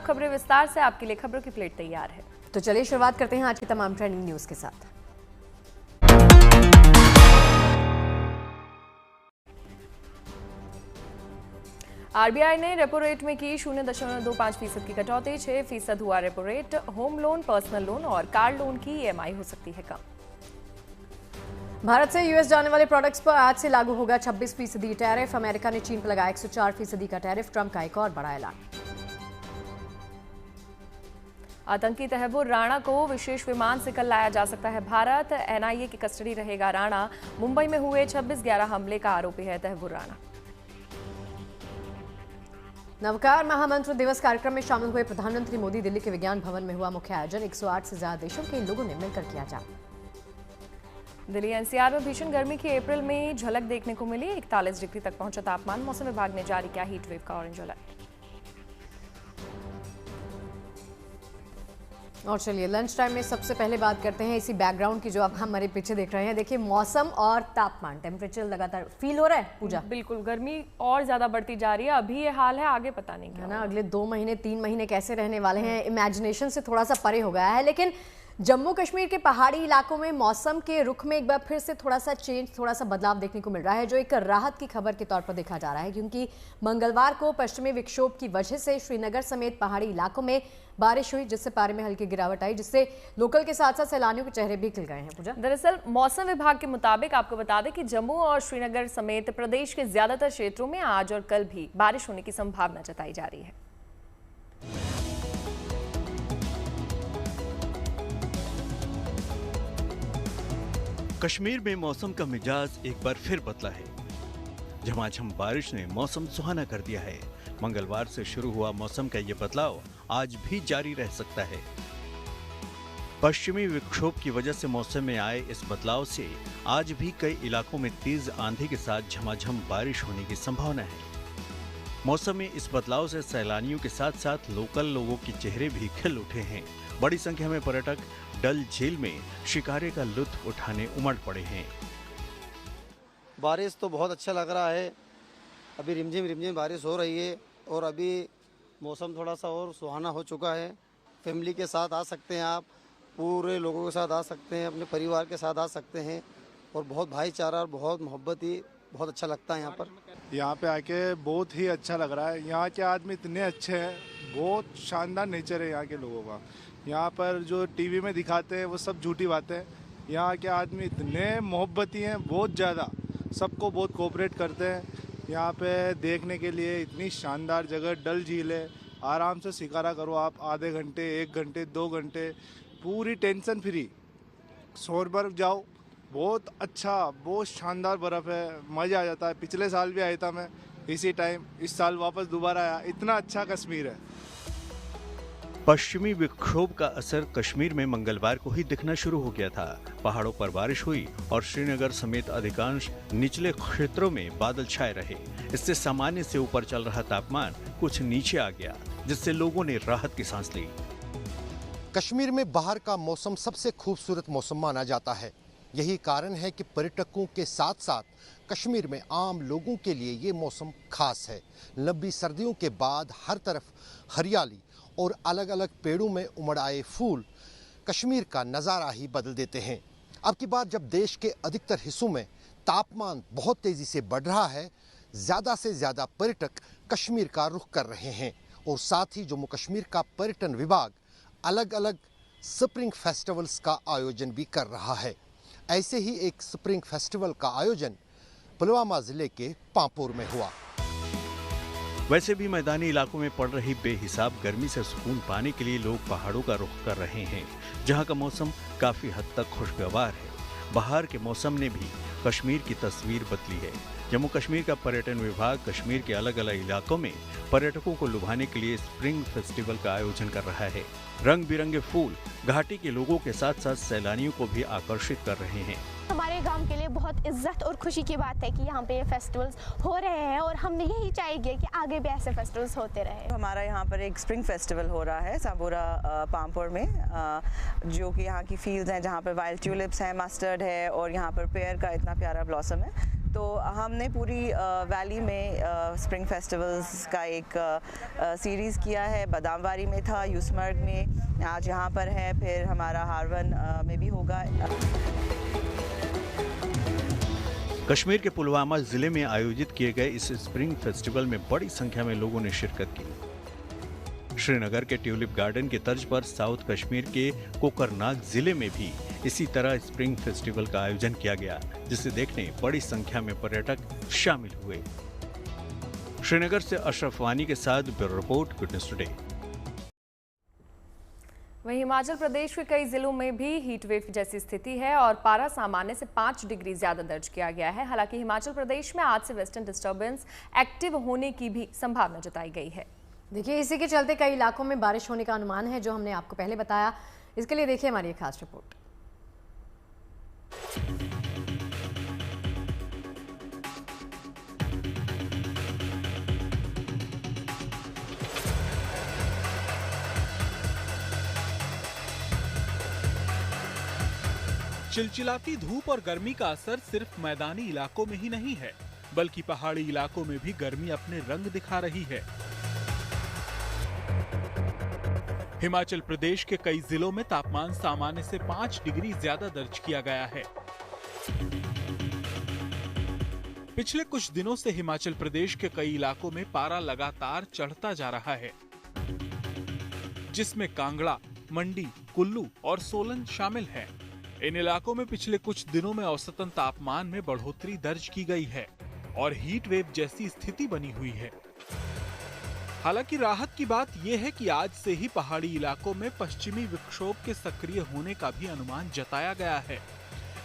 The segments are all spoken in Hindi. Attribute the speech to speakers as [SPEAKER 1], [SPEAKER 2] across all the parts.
[SPEAKER 1] अब खबरें विस्तार से। आपके लिए खबरों की प्लेट तैयार है,
[SPEAKER 2] तो चलिए शुरुआत करते हैं आज की तमाम ट्रेंडिंग न्यूज के साथ।
[SPEAKER 1] आरबीआई ने रेपो रेट में की 0.25% की कटौती। 6% हुआ repo rate. Home loan, personal loan और कार लोन की ईएमआई हो सकती है कम।
[SPEAKER 2] भारत से यूएस जाने वाले प्रोडक्ट्स पर आज से लागू होगा 26% टैरिफ। अमेरिका ने चीन पर लगाया 104% का टैरिफ। ट्रंप का एक और बड़ा ऐलान।
[SPEAKER 1] आतंकी तहव्वुर राणा को विशेष विमान से कल लाया जा सकता है भारत। एनआईए की कस्टडी रहेगा राणा। मुंबई में हुए 26/11 हमले का आरोपी है तहव्वुर राणा।
[SPEAKER 2] नवकार महामंत्र दिवस कार्यक्रम में शामिल हुए प्रधानमंत्री मोदी। दिल्ली के विज्ञान भवन में हुआ मुख्य आयोजन। 108 से ज्यादा देशों के लोगों ने मिलकर किया जा।
[SPEAKER 1] दिल्ली एनसीआर में भीषण गर्मी की अप्रैल में झलक देखने को मिली। 41 डिग्री तक पहुंचा तापमान। मौसम विभाग ने जारी किया हीट वेव का ऑरेंज अलर्ट।
[SPEAKER 2] और चलिए लंच टाइम में सबसे पहले बात करते हैं इसी बैकग्राउंड की जो आप हमारे पीछे देख रहे हैं। देखिए मौसम और तापमान, टेम्परेचर लगातार फील हो रहा है पूजा।
[SPEAKER 1] बिल्कुल, गर्मी और ज्यादा बढ़ती जा रही है। अभी ये हाल है, आगे पता नहीं क्या
[SPEAKER 2] है ना। अगले 2 महीने 3 महीने कैसे रहने वाले हैं, इमेजिनेशन से थोड़ा सा परे हो गया है। लेकिन जम्मू कश्मीर के पहाड़ी इलाकों में मौसम के रुख में एक बार फिर से थोड़ा सा चेंज, थोड़ा सा बदलाव देखने को मिल रहा है, जो एक राहत की खबर के तौर पर देखा जा रहा है। क्योंकि मंगलवार को पश्चिमी विक्षोभ की वजह से श्रीनगर समेत पहाड़ी इलाकों में बारिश हुई, जिससे पारे में हल्की गिरावट आई, जिससे लोकल के साथ साथ सैलानियों के चेहरे भी खिल गए हैं। पूजा,
[SPEAKER 1] दरअसल मौसम विभाग के मुताबिक आपको बता दें कि जम्मू और श्रीनगर समेत प्रदेश के ज्यादातर क्षेत्रों में आज और कल भी बारिश होने की संभावना जताई जा रही है।
[SPEAKER 3] कश्मीर में मौसम का मिजाज एक बार फिर बदला है। झमाझम बारिश ने मौसम सुहाना कर दिया है। मंगलवार से शुरू हुआ मौसम का ये बदलाव आज भी जारी रह सकता है। पश्चिमी विक्षोभ की वजह से मौसम में आए इस बदलाव से आज भी कई इलाकों में तेज आंधी के साथ झमाझम बारिश होने की संभावना है। मौसम में इस बदलाव से सैलानियों के साथ साथ लोकल लोगों के चेहरे भी खिल उठे हैं। बड़ी संख्या में पर्यटक डल झील में शिकारे का लुत्फ उठाने उमड़ पड़े हैं।
[SPEAKER 4] बारिश तो बहुत अच्छा लग रहा है। अभी रिमझिम रिमझिम बारिश हो रही है और अभी मौसम थोड़ा सा और सुहाना हो चुका है। फैमिली के साथ आ सकते हैं, आप पूरे लोगों के साथ आ सकते हैं, अपने परिवार के साथ आ सकते हैं और बहुत भाईचारा और बहुत मोहब्बत ही बहुत अच्छा लगता है यहाँ पर।
[SPEAKER 5] यहाँ पे आके बहुत ही अच्छा लग रहा है। यहाँ के आदमी इतने अच्छे हैं, बहुत शानदार नेचर है यहाँ के लोगों का। यहाँ पर जो टीवी में दिखाते हैं वो सब झूठी बातें हैं। यहाँ के आदमी इतने मोहब्बती हैं, बहुत ज़्यादा, सबको बहुत कोऑपरेट करते हैं। यहाँ पे देखने के लिए इतनी शानदार जगह डल झील है। आराम से शिकारा करो आप, आधे घंटे, 1 घंटे, 2 घंटे, पूरी टेंशन फ्री। सोनबर्ग जाओ, बहुत अच्छा, बहुत शानदार बर्फ़ है, मज़ा आ जाता है। पिछले साल भी आया था मैं इसी टाइम, इस साल वापस दोबारा आया। इतना अच्छा कश्मीर है।
[SPEAKER 3] पश्चिमी विक्षोभ का असर कश्मीर में मंगलवार को ही दिखना शुरू हो गया था। पहाड़ों पर बारिश हुई और श्रीनगर समेत अधिकांश निचले क्षेत्रों में बादल छाए रहे। इससे सामान्य से ऊपर चल रहा तापमान कुछ नीचे आ गया, जिससे लोगों ने राहत की सांस ली।
[SPEAKER 6] कश्मीर में बाहर का मौसम सबसे खूबसूरत मौसम माना जाता है। यही कारण है कि पर्यटकों के साथ साथ कश्मीर में आम लोगों के लिए ये मौसम खास है। लंबी सर्दियों के बाद हर तरफ हरियाली और अलग अलग पेड़ों में उमड़ आए फूल कश्मीर का नज़ारा ही बदल देते हैं। अब की बार जब देश के अधिकतर हिस्सों में तापमान बहुत तेज़ी से बढ़ रहा है, ज़्यादा से ज़्यादा पर्यटक कश्मीर का रुख कर रहे हैं। और साथ ही जम्मू कश्मीर का पर्यटन विभाग अलग अलग स्प्रिंग फेस्टिवल्स का आयोजन भी कर रहा है। ऐसे ही एक स्प्रिंग फेस्टिवल का आयोजन पुलवामा जिले के पांपोर में हुआ।
[SPEAKER 3] वैसे भी मैदानी इलाकों में पड़ रही बेहिसाब गर्मी से सुकून पाने के लिए लोग पहाड़ों का रुख कर रहे हैं, जहां का मौसम काफी हद तक खुशगवार है। बाहर के मौसम ने भी कश्मीर की तस्वीर बदली है। जम्मू कश्मीर का पर्यटन विभाग कश्मीर के अलग अलग इलाकों में पर्यटकों को लुभाने के लिए स्प्रिंग फेस्टिवल का आयोजन कर रहा है। रंग बिरंगे फूल घाटी के लोगों के साथ साथ सैलानियों को भी आकर्षित कर रहे हैं।
[SPEAKER 7] हमारे गांव के लिए बहुत इज्जत और खुशी की बात है कि यहाँ पे ये फेस्टिवल्स हो रहे हैं और हम यही चाहेंगे कि आगे भी ऐसे फेस्टिवल्स होते रहे।
[SPEAKER 8] हमारा यहाँ पर एक स्प्रिंग फेस्टिवल हो रहा है सांबोरा पामपुर में, जो कि यहाँ की फील्ड्स हैं जहाँ पर वाइल्ड ट्यूलिप्स हैं, मस्टर्ड है और यहाँ पर पेयर का इतना प्यारा ब्लॉसम है। तो हमने पूरी वैली में स्प्रिंग फेस्टिवल्स का एक सीरीज़ किया है। बादामवारी में था, यूसमर्ग में, आज यहाँ पर है, फिर हमारा हारवन में भी होगा।
[SPEAKER 3] कश्मीर के पुलवामा जिले में आयोजित किए गए इस स्प्रिंग फेस्टिवल में बड़ी संख्या में लोगों ने शिरकत की। श्रीनगर के ट्यूलिप गार्डन की तर्ज पर साउथ कश्मीर के कोकरनाग जिले में भी इसी तरह स्प्रिंग फेस्टिवल का आयोजन किया गया, जिसे देखने बड़ी संख्या में पर्यटक शामिल हुए। श्रीनगर से अशरफ वानी के साथ bureau report, good news today.
[SPEAKER 1] वहीं हिमाचल प्रदेश के कई जिलों में भी हीट वेव जैसी स्थिति है और पारा सामान्य से 5 डिग्री ज्यादा दर्ज किया गया है। हालांकि हिमाचल प्रदेश में आज से वेस्टर्न डिस्टर्बेंस एक्टिव होने की भी संभावना जताई गई है।
[SPEAKER 2] देखिए, इसी के चलते कई इलाकों में बारिश होने का अनुमान है, जो हमने आपको पहले बताया। इसके लिए देखिए हमारी खास रिपोर्ट।
[SPEAKER 9] चिलचिलाती धूप और गर्मी का असर सिर्फ मैदानी इलाकों में ही नहीं है, बल्कि पहाड़ी इलाकों में भी गर्मी अपने रंग दिखा रही है। हिमाचल प्रदेश के कई जिलों में तापमान सामान्य से 5 डिग्री ज्यादा दर्ज किया गया है। पिछले कुछ दिनों से हिमाचल प्रदेश के कई इलाकों में पारा लगातार चढ़ता जा रहा है, जिसमें कांगड़ा, मंडी, कुल्लू और सोलन शामिल हैं। इन इलाकों में पिछले कुछ दिनों में औसतन तापमान में बढ़ोतरी दर्ज की गई है और हीट वेव जैसी स्थिति बनी हुई है। हालांकि राहत की बात यह है कि आज से ही पहाड़ी इलाकों में पश्चिमी विक्षोभ के सक्रिय होने का भी अनुमान जताया गया है।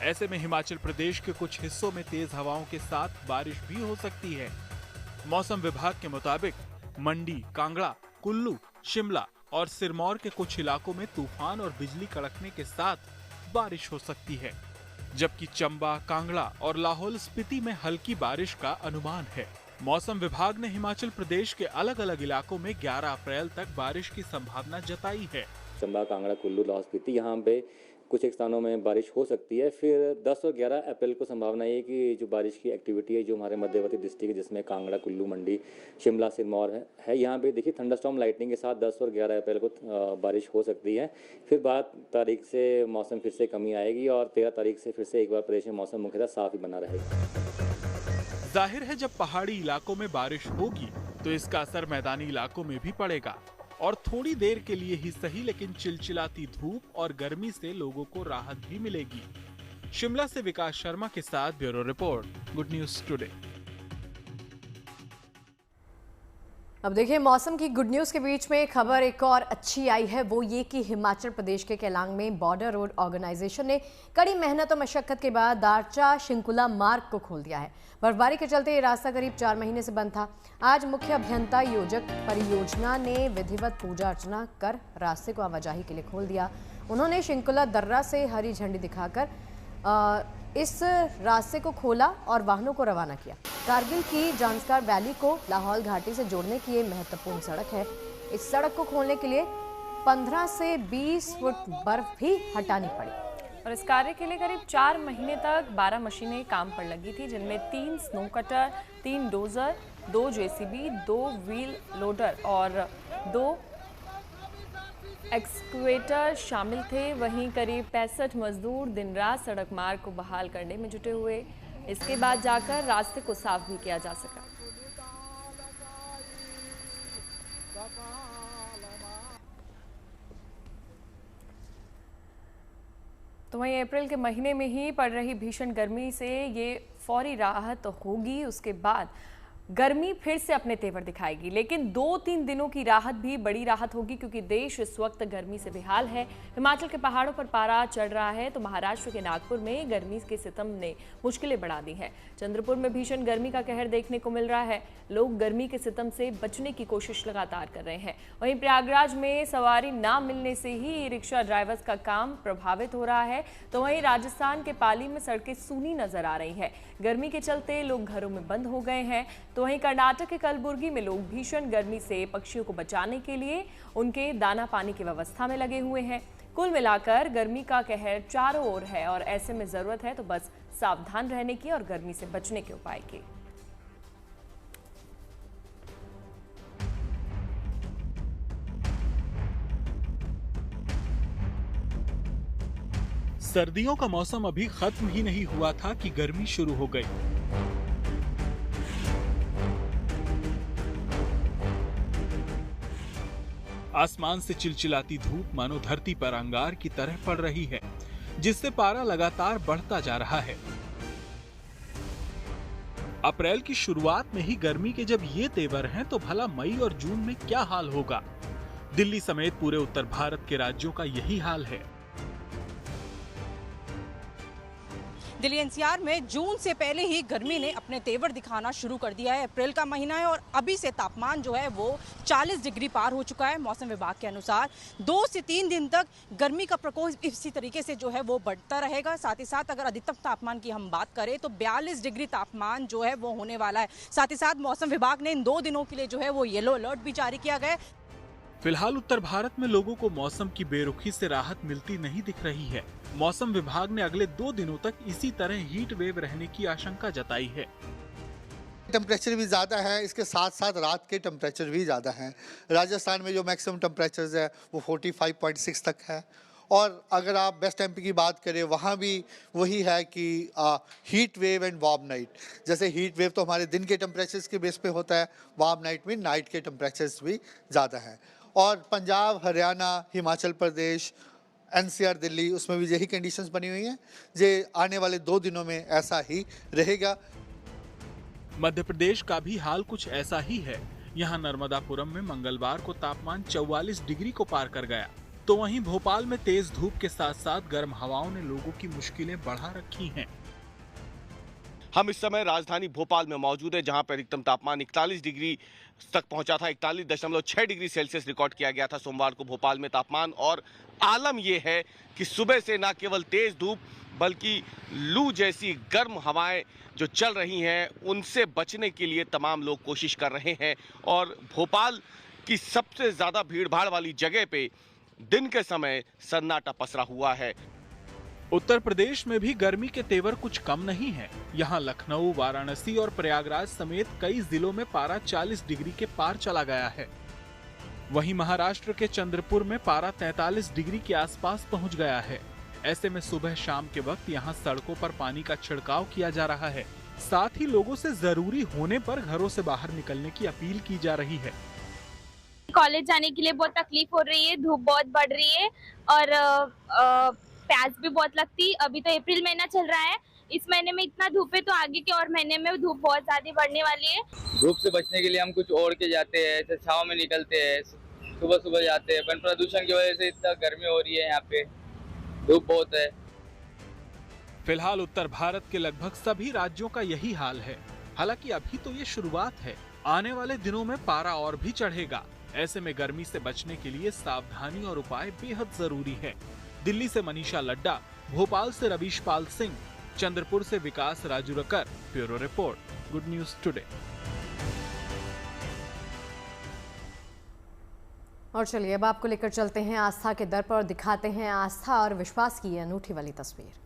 [SPEAKER 9] ऐसे में हिमाचल प्रदेश के कुछ हिस्सों में तेज हवाओं के साथ बारिश भी हो सकती है। मौसम विभाग के मुताबिक मंडी, कांगड़ा, कुल्लू, शिमला और सिरमौर के कुछ इलाकों में तूफान और बिजली कड़कने के साथ बारिश हो सकती है, जबकि चंबा, कांगड़ा और लाहौल स्पीति में हल्की बारिश का अनुमान है। मौसम विभाग ने हिमाचल प्रदेश के अलग अलग इलाकों में 11 अप्रैल तक बारिश की संभावना जताई है।
[SPEAKER 10] चंबा, कांगड़ा, कुल्लू, लाहौल स्पीति यहाँ पे कुछ एक स्थानों में बारिश हो सकती है। फिर 10 और 11 अप्रैल को संभावना है कि जो बारिश की एक्टिविटी है जो हमारे मध्यवर्ती डिस्ट्रिक्ट है, जिसमें कांगड़ा, कुल्लू, मंडी, शिमला, सिरमौर है यहाँ पे देखिए थंडरस्टॉर्म लाइटनिंग के साथ 10 और 11 अप्रैल को बारिश हो सकती है। फिर 12 तारीख से मौसम फिर से कमी आएगी और 13 तारीख से फिर से एक बार प्रदेश में मौसम मुख्यतः साफ ही बना रहेगा।
[SPEAKER 9] जाहिर है जब पहाड़ी इलाकों में बारिश होगी तो इसका असर मैदानी इलाकों में भी पड़ेगा और थोड़ी देर के लिए ही सही, लेकिन चिलचिलाती धूप और गर्मी से लोगों को राहत भी मिलेगी। शिमला से विकास शर्मा के साथ bureau report, good news today.
[SPEAKER 2] अब देखिए, मौसम की गुड न्यूज़ के बीच में खबर एक और अच्छी आई है, वो ये कि हिमाचल प्रदेश के केलांग में बॉर्डर रोड ऑर्गेनाइजेशन ने कड़ी मेहनत और मशक्कत के बाद दारचा शिंकुला मार्ग को खोल दिया है। बर्फबारी के चलते ये रास्ता करीब 4 महीने से बंद था। आज मुख्य अभियंता योजक परियोजना ने विधिवत पूजा अर्चना कर रास्ते को आवाजाही के लिए खोल दिया। उन्होंने शिंकुला दर्रा से हरी झंडी दिखाकर इस रास्ते को खोला और वाहनों को रवाना किया। कारगिल की जांस्कार वैली को लाहौल घाटी से जोड़ने की ये महत्वपूर्ण सड़क है। इस सड़क को खोलने के लिए 15 से 20 फुट बर्फ भी हटानी पड़ी
[SPEAKER 1] और इस कार्य के लिए करीब 4 महीने तक 12 मशीनें काम पर लगी थी, जिनमें 3 snow cutter, 3 dozer, 2 JCB, 2 wheel loader और 2 एक्सकवेटर शामिल थे। वहीं करीब 65 मजदूर दिन रात सड़क मार्ग को बहाल करने में जुटे हुए। इसके बाद जाकर रास्ते को साफ भी किया जा सका। तो वहीं अप्रैल के महीने में ही पड़ रही भीषण गर्मी से ये फौरी राहत होगी। उसके बाद गर्मी फिर से अपने तेवर दिखाएगी, लेकिन 2-3 दिनों की राहत भी बड़ी राहत होगी, क्योंकि देश इस वक्त गर्मी से बेहाल है। हिमाचल के पहाड़ों पर पारा चढ़ रहा है तो महाराष्ट्र के नागपुर में गर्मी के सितम ने मुश्किलें बढ़ा दी हैं। चंद्रपुर में भीषण गर्मी का कहर देखने को मिल रहा है। लोग गर्मी के सितम से बचने की कोशिश लगातार कर रहे हैं। वहीं प्रयागराज में सवारी ना मिलने से ही ई रिक्शा ड्राइवर्स का काम प्रभावित हो रहा है। तो वहीं राजस्थान के पाली में सड़कें सूनी नजर आ रही है। गर्मी के चलते लोग घरों में बंद हो गए हैं। तो वहीं कर्नाटक के कलबुर्गी में लोग भीषण गर्मी से पक्षियों को बचाने के लिए उनके दाना पानी की व्यवस्था में लगे हुए हैं। कुल मिलाकर गर्मी का कहर चारों ओर है और ऐसे में जरूरत है तो बस सावधान रहने की और गर्मी से बचने के उपाय की।
[SPEAKER 9] सर्दियों का मौसम अभी खत्म ही नहीं हुआ था कि गर्मी शुरू हो गई। आसमान से चिलचिलाती धूप मानो धरती पर अंगार की तरह पड़ रही है, जिससे पारा लगातार बढ़ता जा रहा है। अप्रैल की शुरुआत में ही गर्मी के जब ये तेवर हैं, तो भला मई और जून में क्या हाल होगा। दिल्ली समेत पूरे उत्तर भारत के राज्यों का यही हाल है।
[SPEAKER 11] दिल्ली एनसीआर में जून से पहले ही गर्मी ने अपने तेवर दिखाना शुरू कर दिया है। अप्रैल का महीना है और अभी से तापमान जो है वो 40 डिग्री पार हो चुका है। मौसम विभाग के अनुसार 2 से 3 दिन तक गर्मी का प्रकोप इसी तरीके से जो है वो बढ़ता रहेगा। साथ ही साथ अगर अधिकतम तापमान की हम बात करें तो 42 डिग्री तापमान जो है वो होने वाला है। साथ ही साथ मौसम विभाग ने इन 2 दिनों के लिए जो है वो येलो अलर्ट भी जारी किया गया है।
[SPEAKER 9] फिलहाल उत्तर भारत में लोगों को मौसम की बेरुखी से राहत मिलती नहीं दिख रही है। मौसम विभाग ने अगले 2 दिनों तक इसी तरह हीट वेव रहने की आशंका जताई है।
[SPEAKER 12] टेम्परेचर भी ज़्यादा है, इसके साथ साथ रात के टेम्परेचर भी ज़्यादा हैं। राजस्थान में जो मैक्सिमम टेम्परेचर्स है वो 45.6 तक है। और अगर आप वेस्ट एमपी की बात करें, वहाँ भी वही है कि heat wave and warm night. जैसे हीट वेव तो हमारे दिन के टेम्परेचर्स के बेस पे होता है, वार्म नाइट में नाइट के टेम्परेचर्स भी ज़्यादा हैं। और पंजाब, हरियाणा, हिमाचल प्रदेश, एनसीआर दिल्ली, उसमें भी यही कंडीशंस बनी हुई हैं। जे आने वाले 2 दिनों में ऐसा ही रहेगा।
[SPEAKER 9] मध्य प्रदेश का भी हाल कुछ ऐसा ही है। यहाँ नर्मदापुरम में मंगलवार को तापमान 44 डिग्री को पार कर गया, तो वहीं भोपाल में तेज धूप के साथ साथ गर्म हवाओं ने लोगों की मुश्किलें बढ़ा रखी हैं।
[SPEAKER 13] हम इस समय राजधानी भोपाल में मौजूद है, जहां पर अधिकतम तापमान 41 डिग्री तक पहुंचा था। 41.6 डिग्री सेल्सियस रिकॉर्ड किया गया था सोमवार को भोपाल में तापमान। और आलम यह है कि सुबह से न केवल तेज धूप बल्कि लू जैसी गर्म हवाएं जो चल रही हैं, उनसे बचने के लिए तमाम लोग कोशिश कर रहे हैं। और भोपाल की सबसे ज़्यादा भीड़भाड़ वाली जगह पे दिन के समय सन्नाटा पसरा हुआ है।
[SPEAKER 9] उत्तर प्रदेश में भी गर्मी के तेवर कुछ कम नहीं है। यहाँ लखनऊ, वाराणसी और प्रयागराज समेत कई जिलों में पारा 40 डिग्री के पार चला गया है। वहीं महाराष्ट्र के चंद्रपुर में पारा 43 डिग्री के आसपास पहुंच गया है। ऐसे में सुबह शाम के वक्त यहाँ सड़कों पर पानी का छिड़काव किया जा रहा है। साथ ही लोगों से जरूरी होने पर घरों से बाहर निकलने की अपील की जा रही है।
[SPEAKER 14] कॉलेज जाने के लिए बहुत तकलीफ हो रही है, धूप बहुत बढ़ रही है और प्यास भी बहुत लगती। अभी तो अप्रैल महीना चल रहा है, इस महीने में इतना धूप है तो आगे के और महीने में धूप बहुत ज्यादा बढ़ने वाली है।
[SPEAKER 15] धूप से बचने के लिए हम कुछ ओढ़ के जाते हैं, ऐसे छांव में निकलते हैं, सुबह सुबह जाते हैं, पर प्रदूषण की वजह से इतना गर्मी हो रही है, यहाँ पे धूप बहुत है।
[SPEAKER 9] फिलहाल उत्तर भारत के लगभग सभी राज्यों का यही हाल है। हालांकि अभी तो ये शुरुआत है, आने वाले दिनों में पारा और भी चढ़ेगा। ऐसे में गर्मी से बचने के लिए सावधानी और उपाय बेहद जरूरी है। दिल्ली से मनीषा लड्डा, भोपाल से रवीश पाल सिंह, चंद्रपुर से Vikas Rajurkar, bureau report, good news today.
[SPEAKER 2] और चलिए अब आपको लेकर चलते हैं आस्था के दर पर और दिखाते हैं आस्था और विश्वास की अनूठी वाली तस्वीर।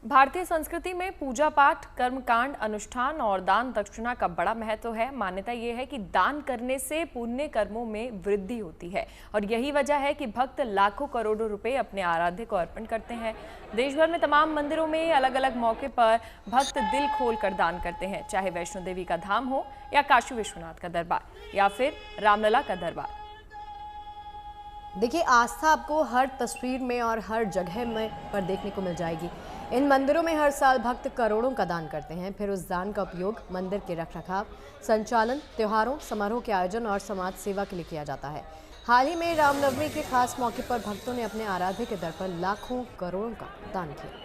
[SPEAKER 1] भारतीय संस्कृति में पूजा पाठ, कर्मकांड, अनुष्ठान और दान दक्षिणा का बड़ा महत्व है। मान्यता यह है कि दान करने से पुण्य कर्मों में वृद्धि होती है और यही वजह है कि भक्त लाखों करोड़ों रुपए अपने आराध्य को अर्पण करते हैं। देश भर में तमाम मंदिरों में अलग अलग मौके पर भक्त दिल खोल कर दान करते हैं, चाहे वैष्णो देवी का धाम हो या काशी विश्वनाथ का दरबार या फिर रामलला का दरबार।
[SPEAKER 2] देखिए, आस्था आपको हर तस्वीर में और हर जगह में पर देखने को मिल जाएगी। इन मंदिरों में हर साल भक्त करोड़ों का दान करते हैं, फिर उस दान का उपयोग मंदिर के रखरखाव, संचालन, त्योहारों, समारोह के आयोजन और समाज सेवा के लिए किया जाता है। हाल ही में रामनवमी के खास मौके पर भक्तों ने अपने आराध्य के दर पर लाखों करोड़ों का दान किया।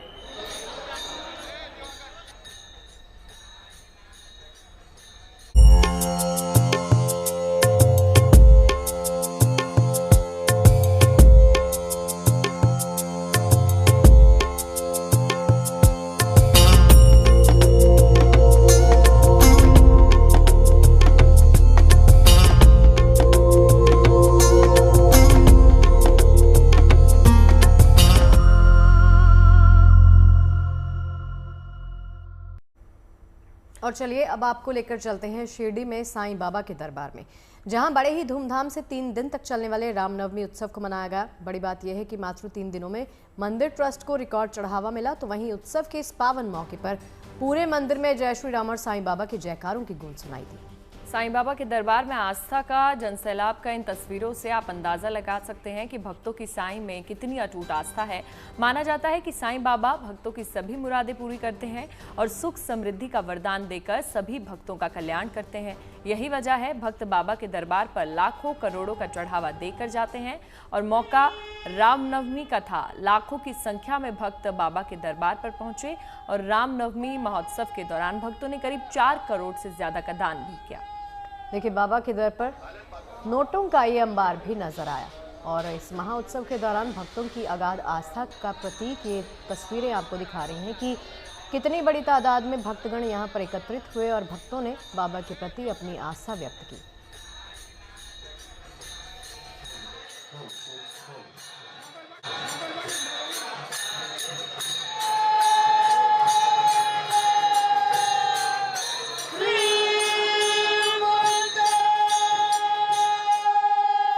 [SPEAKER 2] और चलिए अब आपको लेकर चलते हैं शिरडी में साईं बाबा के दरबार में, जहां बड़े ही धूमधाम से 3 दिन तक चलने वाले रामनवमी उत्सव को मनाया गया। बड़ी बात यह है कि मात्र 3 दिनों में मंदिर ट्रस्ट को रिकॉर्ड चढ़ावा मिला, तो वहीं उत्सव के इस पावन मौके पर पूरे मंदिर में जय श्री राम और साईं बाबा के जयकारों की गूंज सुनाई दी।
[SPEAKER 1] साईं बाबा के दरबार में आस्था का जनसैलाब का इन तस्वीरों से आप अंदाजा लगा सकते हैं कि भक्तों की साईं में कितनी अटूट आस्था है। माना जाता है कि साईं बाबा भक्तों की सभी मुरादें पूरी करते हैं और सुख समृद्धि का वरदान देकर सभी भक्तों का कल्याण करते हैं। यही वजह है भक्त बाबा के दरबार पर लाखों करोड़ों का चढ़ावा देकर जाते हैं और मौका रामनवमी का था। लाखों की संख्या में भक्त बाबा के दरबार पर पहुंचे और रामनवमी महोत्सव के दौरान भक्तों ने करीब 4 करोड़ से ज्यादा का दान भी किया।
[SPEAKER 2] देखिए, बाबा के दर पर नोटों का ये अंबार भी नजर आया और इस महाउत्सव के दौरान भक्तों की अगाध आस्था का प्रतीक ये तस्वीरें आपको दिखा रही हैं कि कितनी बड़ी तादाद में भक्तगण यहाँ पर एकत्रित हुए और भक्तों ने बाबा के प्रति अपनी आस्था व्यक्त की।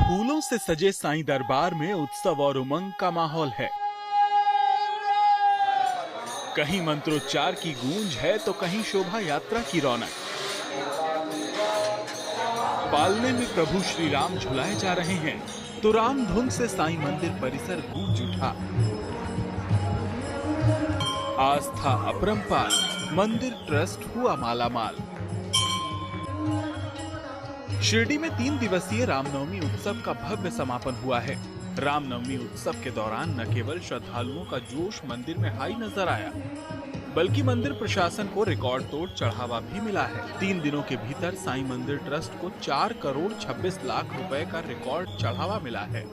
[SPEAKER 9] फूलों से सजे साईं दरबार में उत्सव और उमंग का माहौल है। कहीं मंत्रोच्चार की गूंज है तो कहीं शोभा यात्रा की रौनक। पालने में प्रभु श्री राम झुलाए जा रहे हैं तो राम धुन से साईं मंदिर परिसर गूंज उठा। आस्था अपरंपार, मंदिर ट्रस्ट हुआ मालामाल। शिरडी में 3 दिवसीय रामनवमी उत्सव का भव्य समापन हुआ है। रामनवमी उत्सव के दौरान न केवल श्रद्धालुओं का जोश मंदिर में हाई नजर आया, बल्कि मंदिर प्रशासन को रिकॉर्ड तोड़ चढ़ावा भी मिला है। 3 दिनों के भीतर साईं मंदिर ट्रस्ट को 4 करोड़ 26 लाख रुपए का रिकॉर्ड चढ़ावा मिला है,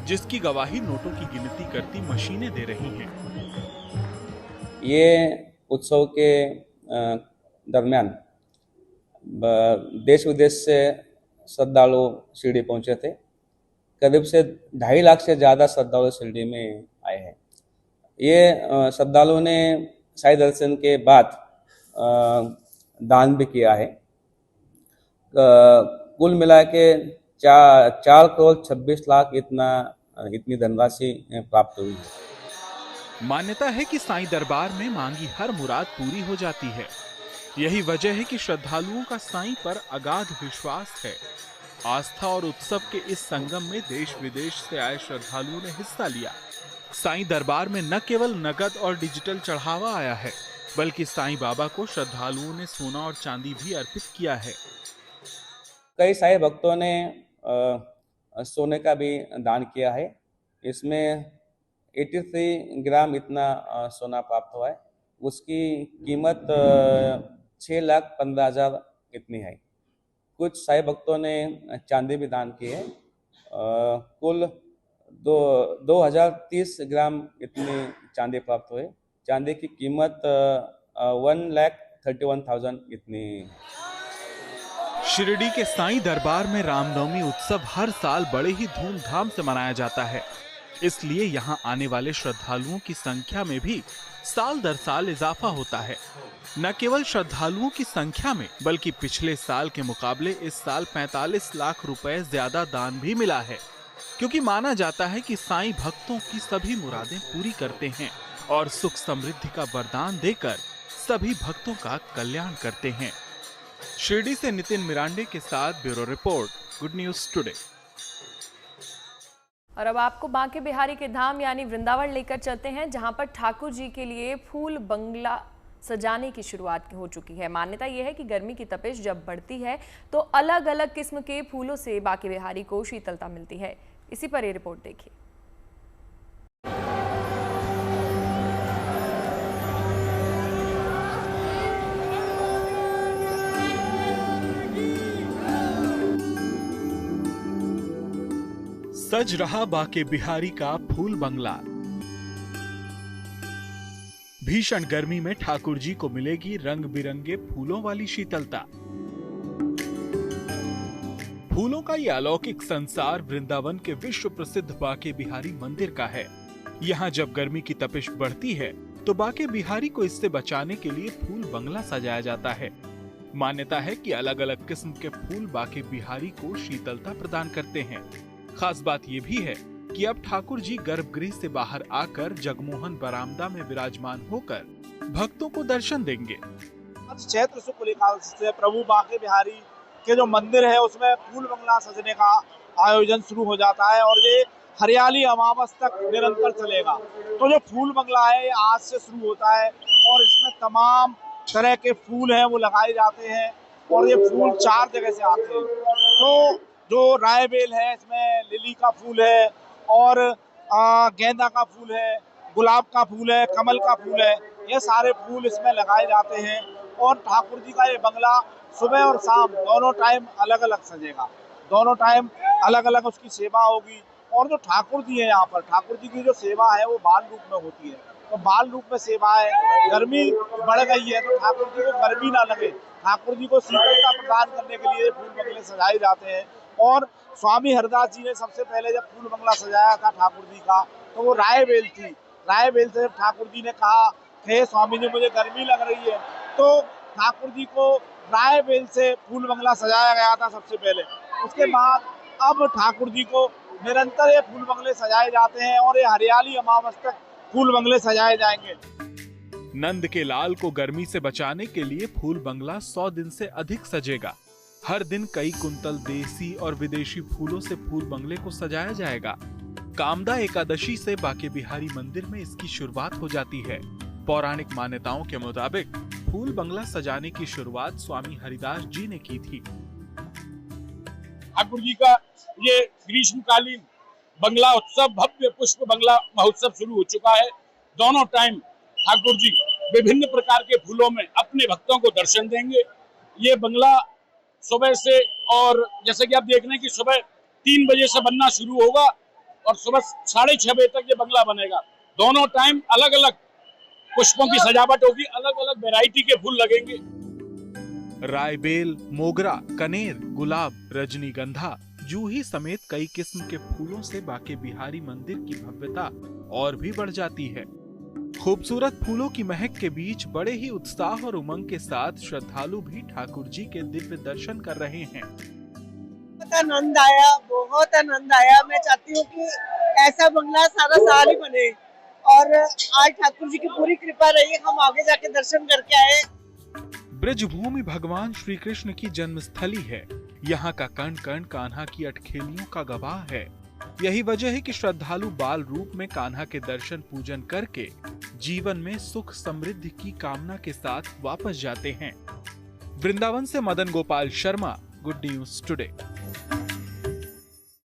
[SPEAKER 9] जिसकी गवाही नोटों की गिनती करती मशीनें दे रही हैं।
[SPEAKER 16] ये उत्सव के दरमियान देश विदेश से श्रद्धालु शिरडी पहुंचे थे। करीब से 2.5 लाख से ज़्यादा श्रद्धालु शिरडी में आए हैं। ये श्रद्धालुओं ने साईं दर्शन के बाद दान भी किया है। कुल मिला के 4 करोड़ 26 लाख इतनी धनराशि प्राप्त हुई है।
[SPEAKER 9] मान्यता है कि साईं दरबार में मांगी हर मुराद पूरी हो जाती है। यही वजह है कि श्रद्धालुओं का साईं पर अगाध विश्वास है। आस्था और उत्सव के इस संगम में देश विदेश से आए श्रद्धालुओं ने हिस्सा लिया। साईं दरबार में न केवल नगद और डिजिटल चढ़ावा आया है, बल्कि साईं बाबा को श्रद्धालुओं ने सोना और चांदी भी अर्पित किया है।
[SPEAKER 16] कई साईं भक्तों ने सोने का भी दान किया है। इसमें 83 ग्राम इतना सोना प्राप्त हुआ है। उसकी कीमत 6,15,000 इतनी है। कुछ साईं भक्तों ने चांदी भी दान की है। कुल 2030 ग्राम इतनी चांदी प्राप्त हुए। चांदी की कीमत 1,31,000 इतनी।
[SPEAKER 9] शिरडी के साईं दरबार में रामनवमी उत्सव हर साल बड़े ही धूमधाम से मनाया जाता है। इसलिए यहाँ आने वाले श्रद्धालुओं की संख्या में भी साल दर साल इजाफा होता है। न केवल श्रद्धालुओं की संख्या में, बल्कि पिछले साल के मुकाबले इस साल 45 लाख रुपए ज्यादा दान भी मिला है, क्योंकि माना जाता है कि साईं भक्तों की सभी मुरादें पूरी करते हैं और सुख समृद्धि का वरदान देकर सभी भक्तों का कल्याण करते हैं। शिरडी से नितिन मिरांडे के साथ bureau report, good news today.
[SPEAKER 1] और अब आपको बांके बिहारी के धाम यानी वृंदावन लेकर चलते हैं, जहां पर ठाकुर जी के लिए फूल बंगला सजाने की शुरुआत हो चुकी है। मान्यता यह है कि गर्मी की तपिश जब बढ़ती है तो अलग अलग किस्म के फूलों से बांके बिहारी को शीतलता मिलती है। इसी पर ये रिपोर्ट देखिए।
[SPEAKER 9] सज रहा बाके बिहारी का फूल बंगला। भीषण गर्मी में ठाकुर जी को मिलेगी रंग बिरंगे फूलों वाली शीतलता। फूलों का ये अलौकिक संसार वृंदावन के विश्व प्रसिद्ध बाके बिहारी मंदिर का है। यहाँ जब गर्मी की तपिश बढ़ती है तो बाके बिहारी को इससे बचाने के लिए फूल बंगला सजाया जाता है। मान्यता है कि अलग अलग किस्म के फूल बाके बिहारी को शीतलता प्रदान करते हैं। खास बात ये भी है कि अब ठाकुर जी गर्भगृह से बाहर आकर जगमोहन बरामदा में विराजमान होकर भक्तों को दर्शन देंगे।
[SPEAKER 17] चैत्र शुक्ल एकादशी से प्रभु बाके बिहारी के जो मंदिर है उसमें फूल बंगला सजने का आयोजन शुरू हो जाता है और ये हरियाली अमावस तक निरंतर चलेगा। तो जो फूल बंगला है ये आज से शुरू होता है और इसमें तमाम तरह के फूल हैं वो लगाए जाते हैं और ये फूल 4 जगह से आते हैं। तो जो रायबेल है इसमें लिली का फूल है और गेंदा का फूल है, गुलाब का फूल है, कमल का फूल है, ये सारे फूल इसमें लगाए जाते हैं और ठाकुर जी का ये बंगला सुबह और शाम दोनों टाइम अलग अलग सजेगा। दोनों टाइम अलग अलग उसकी सेवा होगी और जो ठाकुर जी है यहाँ पर ठाकुर जी की जो सेवा है वो बाल रूप में होती है। तो बाल रूप में सेवा है। गर्मी बढ़ गई है तो ठाकुर जी को गर्मी ना लगे, ठाकुर जी को शीतलता प्रदान करने के लिए फूल बंगले सजाए जाते हैं। और स्वामी हरदास जी ने सबसे पहले जब फूल बंगला सजाया था ठाकुर जी का तो वो रायबेल थी। रायबेल से ठाकुर जी ने कहा हे स्वामी जी मुझे गर्मी लग रही है तो ठाकुर जी को रायबेल से फूल बंगला सजाया गया था सबसे पहले। उसके बाद अब ठाकुर जी को निरंतर ये फूल बंगले सजाए जाते हैं और ये हरियाली अमावस तक फूल बंगले सजाए जाएंगे।
[SPEAKER 9] नंद के लाल को गर्मी से बचाने के लिए फूल बंगला 100 दिन से अधिक सजेगा। हर दिन कई कुंतल देसी और विदेशी फूलों से फूल बंगले को सजाया जाएगा। कामदा एकादशी से बाके बिहारी मंदिर में इसकी शुरुआत हो जाती है। पौराणिक मान्यताओं के मुताबिक फूल बंगला सजाने की शुरुआत स्वामी हरिदास जी ने की थी।
[SPEAKER 17] ठाकुर जी का ये ग्रीष्मकालीन बंगला उत्सव भव्य पुष्प बंगला महोत्सव शुरू हो चुका है। दोनों टाइम ठाकुर जी विभिन्न प्रकार के फूलों में अपने भक्तों को दर्शन देंगे। ये बंगला सुबह से और जैसे कि आप देख रहे हैं कि सुबह 3 बजे से बनना शुरू होगा और सुबह 6:30 बजे तक ये बंगला बनेगा। दोनों टाइम अलग अलग पुष्पों की सजावट होगी, अलग अलग वैरायटी के फूल लगेंगे।
[SPEAKER 9] रायबेल, मोगरा, कनेर, गुलाब, रजनीगंधा, जूही समेत कई किस्म के फूलों से बाके बिहारी मंदिर की भव्यता और भी बढ़ जाती है। खूबसूरत फूलों की महक के बीच बड़े ही उत्साह और उमंग के साथ श्रद्धालु भी ठाकुर जी के दिव्य दर्शन कर रहे हैं।
[SPEAKER 18] बहुत आनंद आया, बहुत आनंद आया। मैं चाहती हूँ कि ऐसा बंगला सारा साल ही बने और आज ठाकुर जी की पूरी कृपा रही, हम आगे जाके दर्शन करके आए।
[SPEAKER 9] ब्रजभूमि भगवान श्री कृष्ण की जन्मस्थली है। यहाँ का कण कण कान्हा की अटखेलियों का गवाह है। यही वजह है कि श्रद्धालु बाल रूप में कान्हा के दर्शन पूजन करके जीवन में सुख समृद्धि की कामना के साथ वापस जाते हैं। वृंदावन से Madan Gopal Sharma, good news today.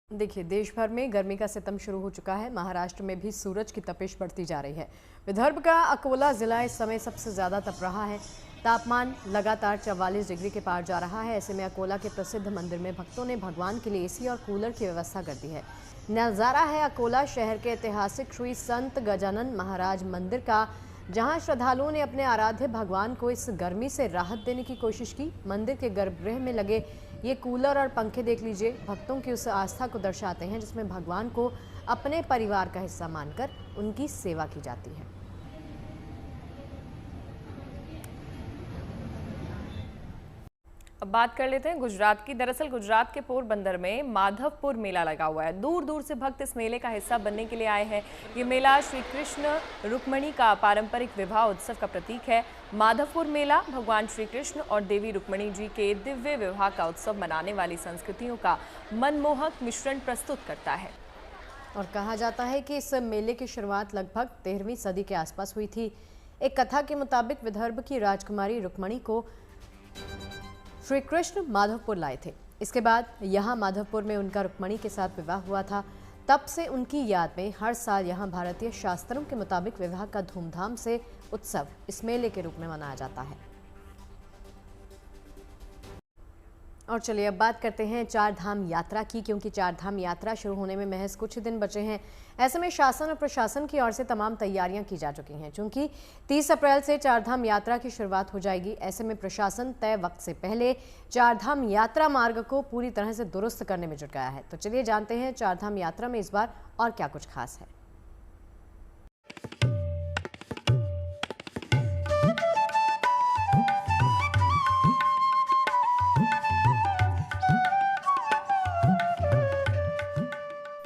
[SPEAKER 2] देखिए, देश भर में गर्मी का सितम शुरू हो चुका है। महाराष्ट्र में भी सूरज की तपिश बढ़ती जा रही है। विदर्भ का अकोला जिला इस समय सबसे ज्यादा तप रहा है। तापमान लगातार 44 डिग्री के पार जा रहा है। ऐसे में अकोला के प्रसिद्ध मंदिर में भक्तों ने भगवान के लिए एसी और कूलर की व्यवस्था कर दी है। नज़ारा है अकोला शहर के ऐतिहासिक श्री संत गजानन महाराज मंदिर का, जहां श्रद्धालुओं ने अपने आराध्य भगवान को इस गर्मी से राहत देने की कोशिश की। मंदिर के गर्भगृह में लगे ये कूलर और पंखे देख लीजिए, भक्तों की उस आस्था को दर्शाते हैं जिसमें भगवान को अपने परिवार का हिस्सा मानकर उनकी सेवा की जाती है।
[SPEAKER 1] अब बात कर लेते हैं गुजरात की। दरअसल गुजरात के पोरबंदर में माधवपुर मेला लगा हुआ है। दूर दूर से भक्त इस मेले का हिस्सा बनने के लिए आए हैं। ये मेला श्री कृष्ण रुक्मणी का पारंपरिक विवाह उत्सव का प्रतीक है। माधवपुर मेला भगवान श्री कृष्ण और देवी रुक्मणी जी के दिव्य विवाह का उत्सव मनाने वाली संस्कृतियों का मनमोहक मिश्रण प्रस्तुत करता है।
[SPEAKER 2] और कहा जाता है कि इस मेले की शुरुआत लगभग 13वीं सदी के आसपास हुई थी। एक कथा के मुताबिक विदर्भ की राजकुमारी रुक्मणी को श्री कृष्ण माधवपुर लाए थे। इसके बाद यहाँ माधवपुर में उनका रुक्मणी के साथ विवाह हुआ था। तब से उनकी याद में हर साल यहाँ भारतीय शास्त्रों के मुताबिक विवाह का धूमधाम से उत्सव इस मेले के रूप में मनाया जाता है। और चलिए अब बात करते हैं चार धाम यात्रा की, क्योंकि चार धाम यात्रा शुरू होने में महज कुछ दिन बचे हैं। ऐसे में शासन और प्रशासन की ओर से तमाम तैयारियां की जा चुकी हैं। चूंकि 30 अप्रैल से चार धाम यात्रा की शुरुआत हो जाएगी, ऐसे में प्रशासन तय वक्त से पहले चार धाम यात्रा मार्ग को पूरी तरह से दुरुस्त करने में जुट गया है। तो चलिए जानते हैं चार धाम यात्रा में इस बार और क्या कुछ खास है।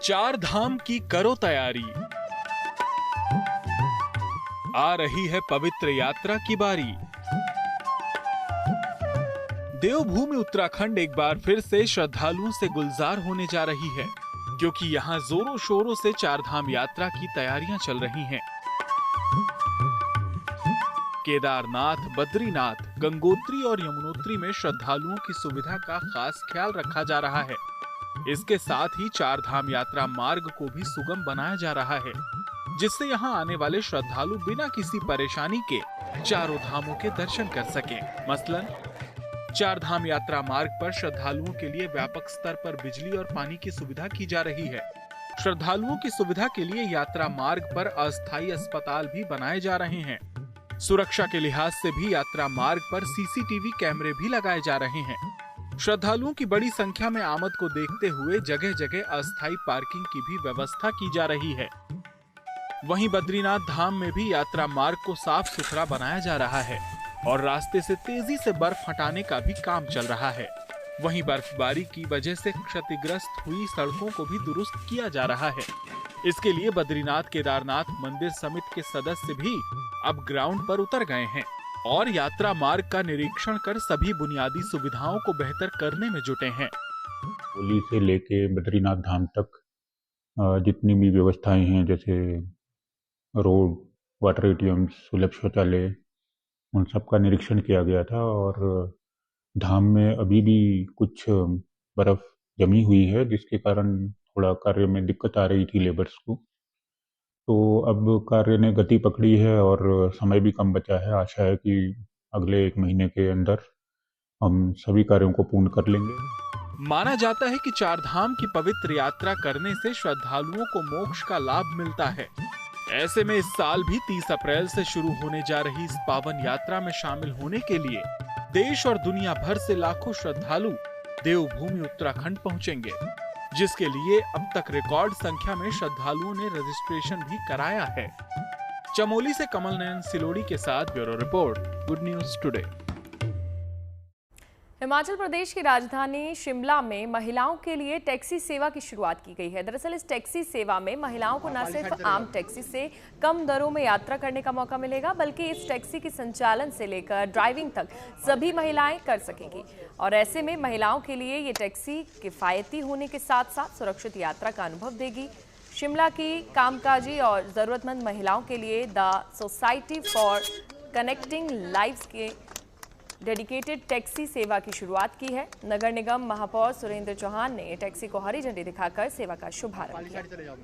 [SPEAKER 9] चार धाम की करो तैयारी, आ रही है पवित्र यात्रा की बारी। देवभूमि उत्तराखंड एक बार फिर से श्रद्धालुओं से गुलजार होने जा रही है, क्योंकि यहाँ जोरों शोरों से चार धाम यात्रा की तैयारियां चल रही हैं। केदारनाथ, बद्रीनाथ, गंगोत्री और यमुनोत्री में श्रद्धालुओं की सुविधा का खास ख्याल रखा जा रहा है। इसके साथ ही चार धाम यात्रा मार्ग को भी सुगम बनाया जा रहा है, जिससे यहाँ आने वाले श्रद्धालु बिना किसी परेशानी के चारों धामों के दर्शन कर सकें। मसलन चार धाम यात्रा मार्ग पर श्रद्धालुओं के लिए व्यापक स्तर पर बिजली और पानी की सुविधा की जा रही है। श्रद्धालुओं की सुविधा के लिए यात्रा मार्ग पर अस्थायी अस्पताल भी बनाए जा रहे हैं। सुरक्षा के लिहाज से भी यात्रा मार्ग पर सीसीटीवी कैमरे भी लगाए जा रहे हैं। श्रद्धालुओं की बड़ी संख्या में आमद को देखते हुए जगह जगह अस्थायी पार्किंग की भी व्यवस्था की जा रही है। वहीं बद्रीनाथ धाम में भी यात्रा मार्ग को साफ सुथरा बनाया जा रहा है और रास्ते से तेजी से बर्फ हटाने का भी काम चल रहा है। वहीं बर्फबारी की वजह से क्षतिग्रस्त हुई सड़कों को भी दुरुस्त किया जा रहा है। इसके लिए बद्रीनाथ केदारनाथ मंदिर समिति के सदस्य भी अब ग्राउंड पर उतर गए हैं और यात्रा मार्ग का निरीक्षण कर सभी बुनियादी सुविधाओं को बेहतर करने में जुटे हैं।
[SPEAKER 19] होली से लेके बद्रीनाथ धाम तक जितनी भी व्यवस्थाएं हैं, जैसे रोड, वाटर एटीएम, सुलभ शौचालय, उन सब का निरीक्षण किया गया था। और धाम में अभी भी कुछ बर्फ जमी हुई है, जिसके कारण थोड़ा कार्य में दिक्कत आ रही थी लेबर्स को। तो अब कार्य ने गति पकड़ी है और समय भी कम बचा है। आशा है कि अगले 1 महीने के अंदर हम सभी कार्यों को पूर्ण कर लेंगे।
[SPEAKER 9] माना जाता है कि चार धाम की पवित्र यात्रा करने से श्रद्धालुओं को मोक्ष का लाभ मिलता है। ऐसे में इस साल भी 30 अप्रैल से शुरू होने जा रही इस पावन यात्रा में शामिल होने के लिए देश और दुनिया भर से लाखों श्रद्धालु देवभूमि उत्तराखंड पहुंचेंगे, जिसके लिए अब तक रिकॉर्ड संख्या में श्रद्धालुओं ने रजिस्ट्रेशन भी कराया है। चमोली से कमल नयन सिलोड़ी के साथ bureau report, good news today.
[SPEAKER 1] Himachal Pradesh की राजधानी शिमला में महिलाओं के लिए टैक्सी सेवा की शुरुआत की गई है। दरअसल इस टैक्सी सेवा में महिलाओं को न सिर्फ आम टैक्सी से कम दरों में यात्रा करने का मौका मिलेगा, बल्कि इस टैक्सी के संचालन से लेकर ड्राइविंग तक सभी महिलाएं कर सकेंगी। और ऐसे में महिलाओं के लिए ये टैक्सी किफायती होने के साथ साथ सुरक्षित यात्रा का अनुभव देगी। शिमला की कामकाजी और ज़रूरतमंद महिलाओं के लिए the society for connecting lives के डेडिकेटेड टैक्सी सेवा की शुरुआत की है। नगर निगम महापौर सुरेंद्र चौहान ने टैक्सी को हरी झंडी दिखाकर सेवा का शुभारंभ किया।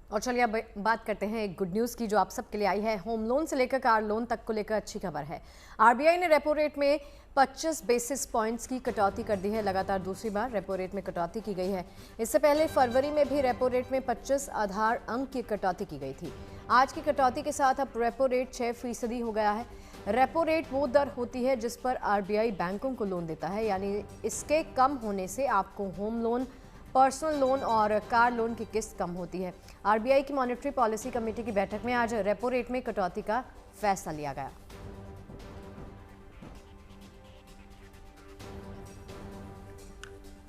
[SPEAKER 2] और चलिए अब बात करते हैं एक गुड न्यूज़ की, जो आप सबके लिए आई है। होम लोन से लेकर कार लोन तक को लेकर अच्छी खबर है। आरबीआई ने रेपो रेट में 25 बेसिस पॉइंट्स की कटौती कर दी है। लगातार दूसरी बार रेपो रेट में कटौती की गई है। इससे पहले फरवरी में भी रेपो रेट में 25 आधार अंक की कटौती की गई थी। आज की कटौती के साथ अब रेपो रेट 6% हो गया है। रेपो रेट वो दर होती है जिस पर आरबीआई बैंकों को लोन देता है, यानी इसके कम होने से आपको होम लोन, पर्सनल लोन और कार लोन की किस्त कम होती है। आरबीआई की मॉनेटरी पॉलिसी कमेटी की बैठक में आज रेपो रेट में कटौती का फैसला लिया गया।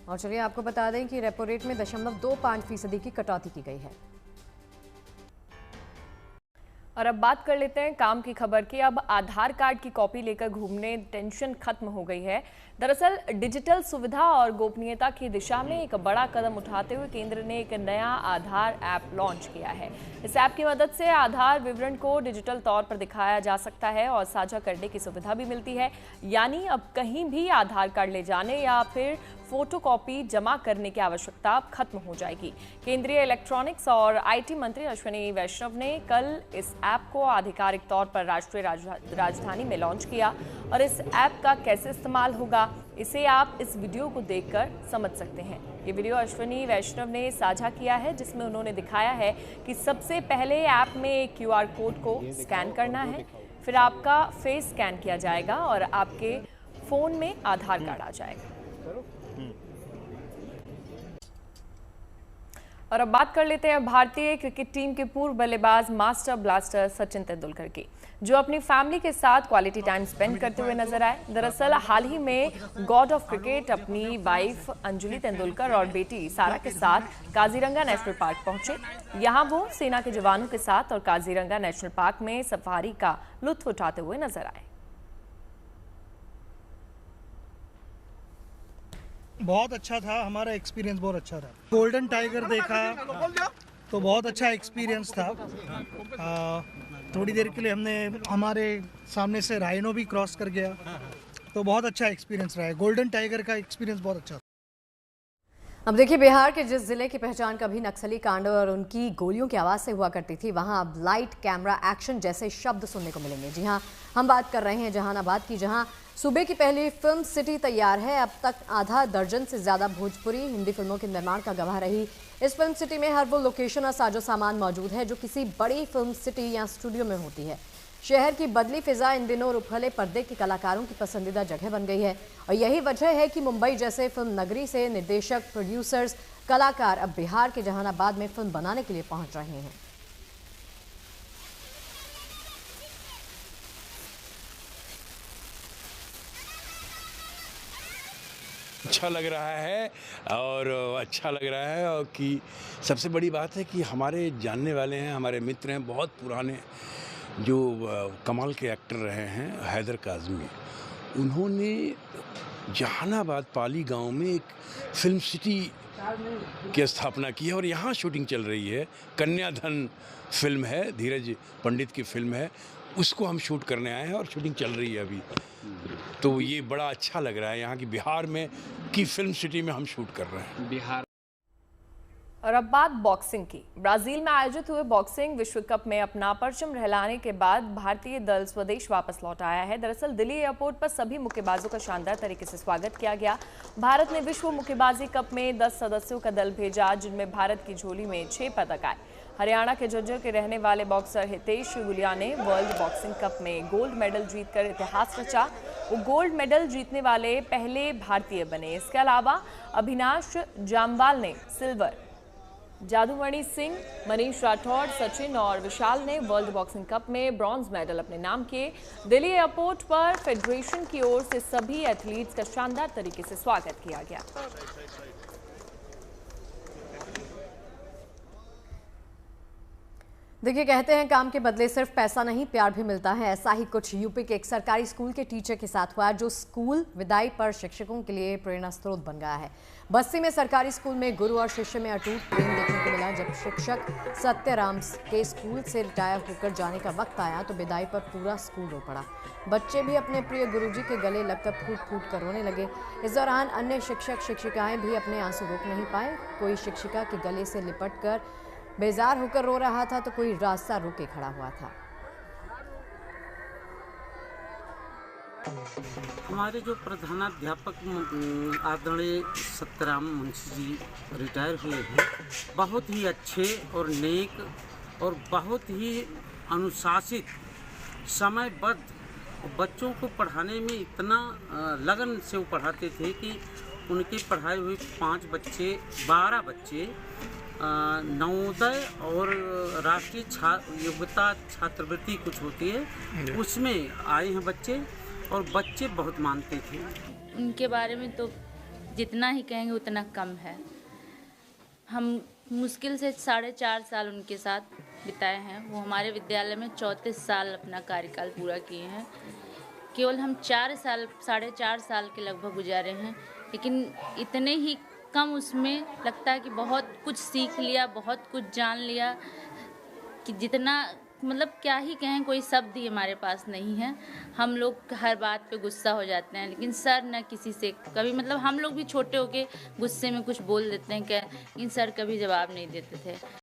[SPEAKER 2] और चलिए आपको बता दें कि रेपो रेट में 0.25% की कटौती की गई है।
[SPEAKER 1] और अब बात कर लेते हैं काम की खबर की। अब आधार कार्ड की कॉपी लेकर घूमने टेंशन खत्म हो गई है। दरअसल डिजिटल सुविधा और गोपनीयता की दिशा में एक बड़ा कदम उठाते हुए केंद्र ने एक नया आधार ऐप लॉन्च किया है। इस ऐप की मदद से आधार विवरण को डिजिटल तौर पर दिखाया जा सकता है और साझा करने की सुविधा भी मिलती है। यानी अब कहीं भी आधार कार्ड ले जाने या फिर फोटोकॉपी जमा करने की आवश्यकता अब खत्म हो जाएगी। केंद्रीय इलेक्ट्रॉनिक्स और IT मंत्री अश्विनी वैष्णव ने कल इस ऐप को आधिकारिक तौर पर राष्ट्रीय राजधानी में लॉन्च किया और इस ऐप का कैसे इस्तेमाल होगा, इसे आप इस वीडियो को देखकर समझ सकते हैं। ये वीडियो अश्विनी वैष्णव ने साझा किया है, जिसमें उन्होंने दिखाया है कि सबसे पहले ऐप में QR कोड को स्कैन करना है, फिर आपका फेस स्कैन किया जाएगा और आपके फोन में आधार कार्ड आ जाएगा। और अब बात कर लेते हैं भारतीय क्रिकेट टीम के पूर्व बल्लेबाज मास्टर ब्लास्टर सचिन तेंदुलकर की, जो अपनी फैमिली के साथ क्वालिटी टाइम स्पेंड करते हुए नजर आए। दरअसल हाल ही में गॉड ऑफ क्रिकेट अपनी वाइफ अंजुली तेंदुलकर और बेटी सारा के साथ काजीरंगा नेशनल पार्क पहुंचे। यहां वो सेना के जवानों के साथ और काजीरंगा नेशनल पार्क में सफारी का लुत्फ उठाते हुए नजर आए।
[SPEAKER 20] बहुत अच्छा था, हमारा एक्सपीरियंस बहुत अच्छा था। गोल्डन टाइगर देखा तो बहुत अच्छा एक्सपीरियंस था। थोड़ी देर के लिए हमने हमारे सामने से राइनो भी क्रॉस कर गया, तो बहुत अच्छा एक्सपीरियंस रहा है। गोल्डन टाइगर का एक्सपीरियंस बहुत अच्छा था।
[SPEAKER 2] अब देखिए, बिहार के जिस जिले की पहचान कभी नक्सली कांड और उनकी गोलियों की आवाज़ से हुआ करती थी, वहां अब लाइट, कैमरा, एक्शन जैसे शब्द सुनने को मिलेंगे। जी हां, हम बात कर रहे हैं जहानाबाद की, जहां सूबे की पहली फिल्म सिटी तैयार है। अब तक आधा दर्जन से ज़्यादा भोजपुरी हिंदी फिल्मों के निर्माण का गवाह रही इस फिल्म सिटी में हर वो लोकेशन और साजो सामान मौजूद है जो किसी बड़ी फिल्म सिटी या स्टूडियो में होती है। शहर की बदली फिजा इन दिनों रुखले पर्दे के कलाकारों की पसंदीदा जगह बन गई है और यही वजह है कि मुंबई जैसे फिल्म नगरी से निर्देशक, प्रोड्यूसर्स, कलाकार अब बिहार के जहानाबाद में फिल्म बनाने के लिए पहुंच रहे हैं।
[SPEAKER 21] अच्छा लग रहा है और अच्छा लग रहा है और कि सबसे बड़ी बात है कि हमारे जानने वाले हैं, हमारे मित्र हैं, बहुत पुराने जो कमाल के एक्टर रहे हैं, हैदर काज़मी, उन्होंने जहानाबाद पाली गांव में एक फिल्म सिटी की स्थापना की है और यहाँ शूटिंग चल रही है। कन्याधन फिल्म है, धीरज पंडित की फिल्म है, उसको हम शूट करने आए हैं और शूटिंग चल रही है अभी। तो ये बड़ा अच्छा लग रहा है यहाँ की बिहार में की फिल्म सिटी में हम शूट कर रहे हैं बिहार।
[SPEAKER 1] और अब बात बॉक्सिंग की। ब्राजील में आयोजित हुए बॉक्सिंग विश्व कप में अपना परचम लहराने के बाद भारतीय दल स्वदेश वापस लौट आया है। दरअसल दिल्ली एयरपोर्ट पर सभी मुक्केबाजों का शानदार तरीके से स्वागत किया गया। भारत ने विश्व मुक्केबाजी कप में 10 सदस्यों का दल भेजा, जिनमें भारत की झोली में 6 पदक आए। हरियाणा के झज्जर के रहने वाले बॉक्सर हितेश गुलिया ने वर्ल्ड बॉक्सिंग कप में गोल्ड मेडल जीतकर इतिहास रचा। वो गोल्ड मेडल जीतने वाले पहले भारतीय बने। इसके अलावा अभिनाश जामवाल ने सिल्वर, जादूमणि सिंह, मनीष राठौड़, सचिन और विशाल ने वर्ल्ड बॉक्सिंग कप में ब्रॉन्ज मेडल अपने नाम किए। दिल्ली एयरपोर्ट पर फेडरेशन की ओर से सभी एथलीट्स का शानदार तरीके से स्वागत किया गया।
[SPEAKER 2] देखिए, कहते हैं काम के बदले सिर्फ पैसा नहीं, प्यार भी मिलता है। ऐसा ही कुछ यूपी के एक सरकारी स्कूल के टीचर के साथ हुआ, जो स्कूल विदाई पर शिक्षकों के लिए प्रेरणा स्रोत बन गया है। बस्ती में सरकारी स्कूल में गुरु और शिष्य में अटूट प्रेम देखने को मिला। जब शिक्षक सत्यराम के स्कूल से रिटायर होकर जाने का वक्त आया तो विदाई पर पूरा स्कूल रो पड़ा। बच्चे भी अपने प्रिय गुरुजी के गले लगकर फूट फूट कर रोने लगे। इस दौरान अन्य शिक्षक शिक्षिकाएं भी अपने आंसू रोक नहीं पाए। कोई शिक्षिका के गले से लिपट कर बेजार होकर रो रहा था तो कोई रास्ता रोके खड़ा हुआ था।
[SPEAKER 22] हमारे जो प्रधानाध्यापक आदरणीय सत्यराम मुंशी जी रिटायर हुए हैं, बहुत ही अच्छे और नेक और बहुत ही अनुशासित, समयबद्ध, बच्चों को पढ़ाने में इतना लगन से वो पढ़ाते थे कि उनके पढ़ाए हुए 12 बच्चे नवोदय और राष्ट्रीय योग्यता छात्रवृत्ति कुछ होती है, उसमें आए हैं बच्चे और बच्चे बहुत मानते थे।
[SPEAKER 23] उनके बारे में तो जितना ही कहेंगे उतना कम है। हम मुश्किल से 4.5 साल उनके साथ बिताए हैं। वो हमारे विद्यालय में 34 साल अपना कार्यकाल पूरा किए हैं। केवल हम 4.5 साल के लगभग गुजारे हैं, लेकिन इतने ही कम उसमें लगता है कि बहुत कुछ सीख लिया, बहुत कुछ जान लिया, कि जितना मतलब क्या ही कहें, कोई शब्द ही हमारे पास नहीं है। हम लोग हर बात पे गुस्सा हो जाते हैं, लेकिन सर न किसी से कभी, मतलब हम लोग भी छोटे होके गुस्से में कुछ बोल देते हैं क्या, लेकिन सर कभी जवाब नहीं देते थे।